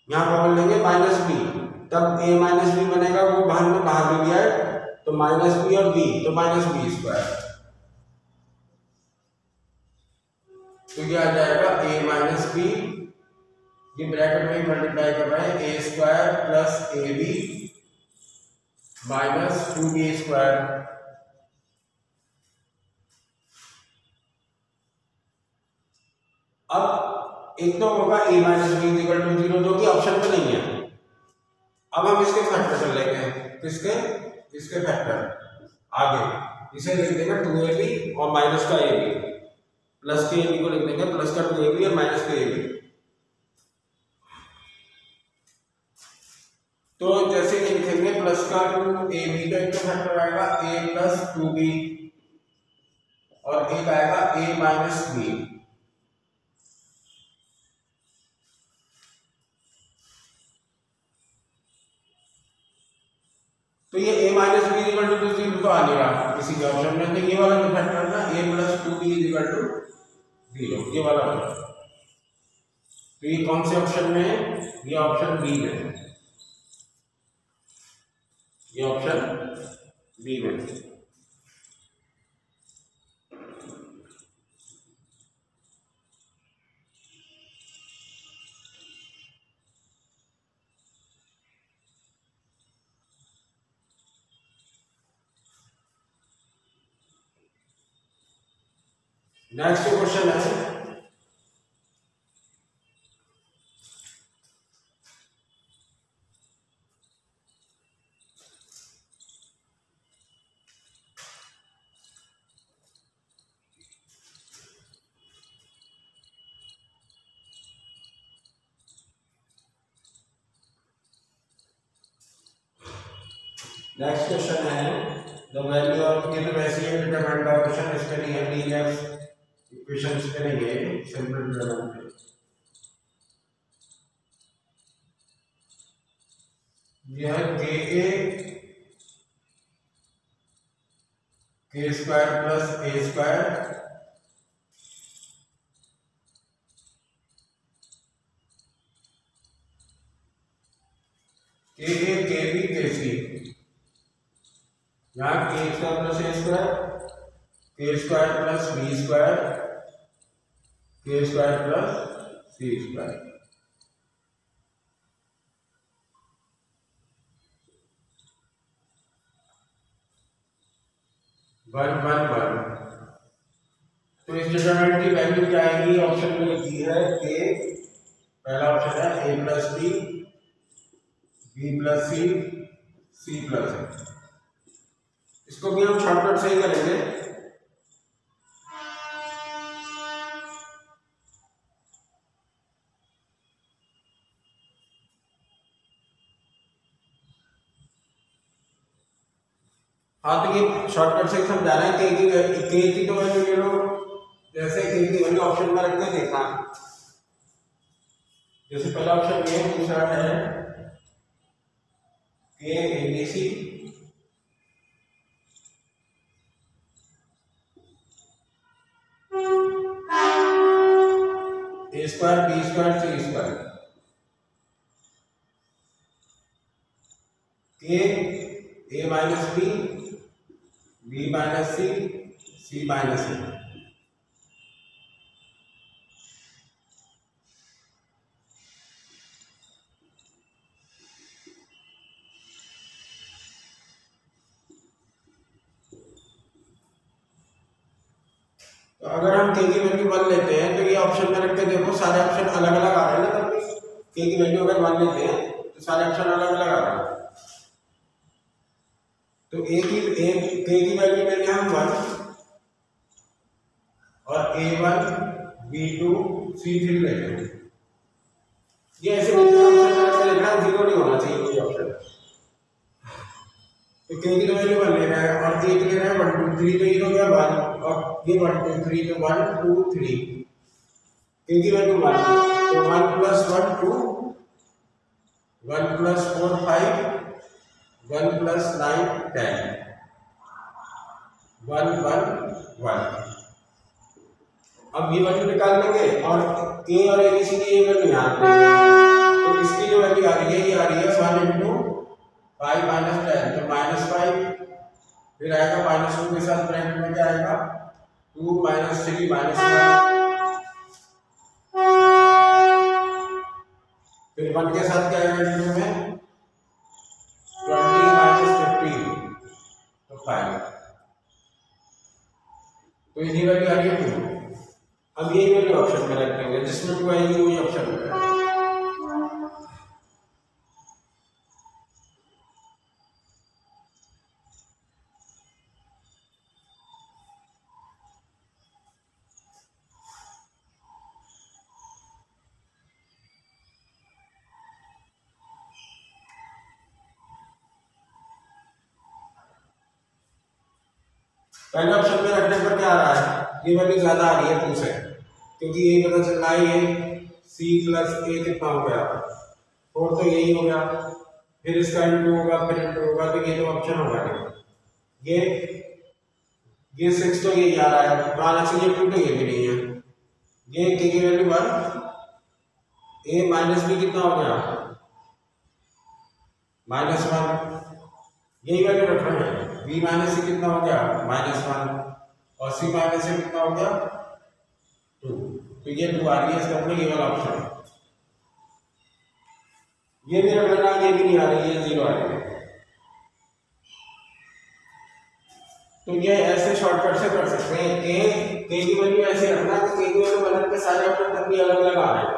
[SPEAKER 1] यहाँ कॉमन लेंगे माइनस बी, तब ए माइनस बी बनेगा, वो बाहर में बाहर ले लिया है तो माइनस बी और बी, तो माइनस बी स्क्वायर, तो ये आ जाएगा ए माइनस बी, ये ब्रैकेट में मल्टीप्लाई कर रहे हैं, A square plus A B minus 2b square. अब एक तो होगा a minus B equal to 0, जो कि ऑप्शन में नहीं है। अब हम इसके फैक्टर कर लेंगे, किसके, इसके फैक्टर आगे, इसे लिख देंगे 2ab और माइनस का ab, प्लस के ab को लिख देंगे प्लस का 2ab और माइनस के ab। तो जैसे कि लिखेंगे प्लस का 2ab का एक तो फैक्टर आएगा a प्लस 2b और एक आएगा a माइनस b। तो ये a minus B equal to 0 तो आ नहीं रहा किसी के ऑप्शन में, तो ये वाला जो फैक्टर है ना a plus 2b equal to 0, ये वाला है। तो ये कौन से ऑप्शन में है, ये ऑप्शन बी में है, ये ऑप्शन बी में है। नेक्स्ट क्वेश्चन है, नेक्स्ट क्वेश्चन है द वैल्यू ऑफ, ये तो वैसे ही डिटरमाइन का क्वेश्चन, इसके नहीं है, लीनियर इक्वेशंस पे नहीं है, सिंपल डिटरमाइन पे। यह के स्क्वायर प्लस ए स्क्वायर के ए के बी के सी, यहाँ के स्क्वायर प्लस ए स्क्वायर, के स्क्वायर प्लस बी स्क्वायर, के स्क्वायर प्लस सी स्क्वायर। वन वन वन, तो इस डिटरमिनेंट की वैल्यू क्या आएगी, ऑप्शन में लिखी है के, पहला ऑप्शन है ए प्लस बी, बी प्लस सी, सी प्लस ए। इसको भी हम शॉर्टकट से ही करेंगे। हाँ, तो ये शॉर्टकट से समझा रहे हैं, के की तो वैल्यू ले लो, जैसे के की वैल्यू ऑप्शन में रख के देखा, जैसे पहला ऑप्शन ये, दूसरा है के A B C, A square B square C square, के A minus B, B minus C, C minus A. तो अगर हम के की वैल्यू 1 लेते हैं तो ये ऑप्शन में रख के देखो, सारे ऑप्शन अलग अलग आ रहे हैं ना, तब भी के की वैल्यू अगर 1 लेते हैं तो सारे ऑप्शन अलग अलग आ रहे हैं। तो के की वैल्यू लेंगे हम 1 और A1 B2 C3 लेंगे। ये ऐसे देखना 0 नहीं होना चाहिए कोई ऑप्शन। तो के की वैल्यू 1 ले रहा है और एक ले रहा है 1 2 3, तो ये हो गया 1 और ये 1 2 3, तो 1 2 3, के की वैल्यू 1, तो 1 प्लस 1 2, 1 प्लस 4 5, 1 प्लस 9 10, 1 1 1। अब ये वैल्यू निकाल लेंगे और के और एबीसी की ये वैल्यू यहाँ देंगे, तो इसकी जो वैल्यू आ रही है ये आ रही है 1 इंटू 5 माइनस 10, तो -5, फिर आएगा -2 के साथ ब्रैकेट में क्या आएगा 2 -3 -1, फिर 1 के साथ क्या आएगा इंटू में 20 -15, तो 5, तो इतनी वैल्यू आ रही है 2। अब यही वैल्यू ऑप्शन में रख देंगे, जिसमें 2 आएगी वही ऑप्शन में है। पहले ऑप्शन में रखने पर क्या आ रहा है, ये वैल्यू ज्यादा आ रही है 2 से, क्योंकि यही पता चल रहा है ये c प्लस a कितना हो गया 4, तो यही हो गया, फिर इसका इंटू होगा, फिर इंटू होगा, तो ये तो ऑप्शन होगा नहीं, ये 6 तो यही आ रहा है, तो आना चाहिए 2, तो ये भी नहीं है, ये k की वैल्यू 1, a माइनस b कितना हो गया -1, यही वैल्यू रखना है, b माइनस c कितना हो गया -1, और c माइनस a कितना हो गया 2, तो ये 2 आ रही है इसका मतलब ये वाला ऑप्शन, ये भी रख लेना, ये भी नहीं आ रही है 0 आ रही है। तो ये ऐसे शॉर्टकट से कर सकते हैं, के की वैल्यू ऐसे रखना कि के की वैल्यू बनने के सारे ऑप्शन तक भी अलग अलग आ रहे हैं,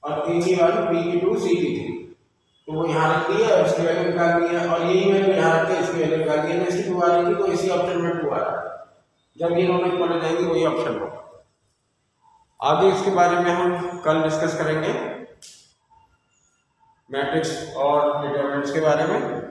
[SPEAKER 1] और ए की 1, बी की 2, सी की 3, तो वो यहाँ रख दी है और इसकी वैल्यू निकाल दी है, और यही वैल्यू यहाँ रख के इसकी वैल्यू निकाल दी है, इसकी 2 आ रही थी तो इसी ऑप्शन में 2 आ रहा है, जब ये दोनों इक्वल हो जाएंगे वही ऑप्शन होगा। आगे इसके बारे में हम कल डिस्कस करेंगे, मैट्रिक्स और डिटरमिनेंट्स के बारे में।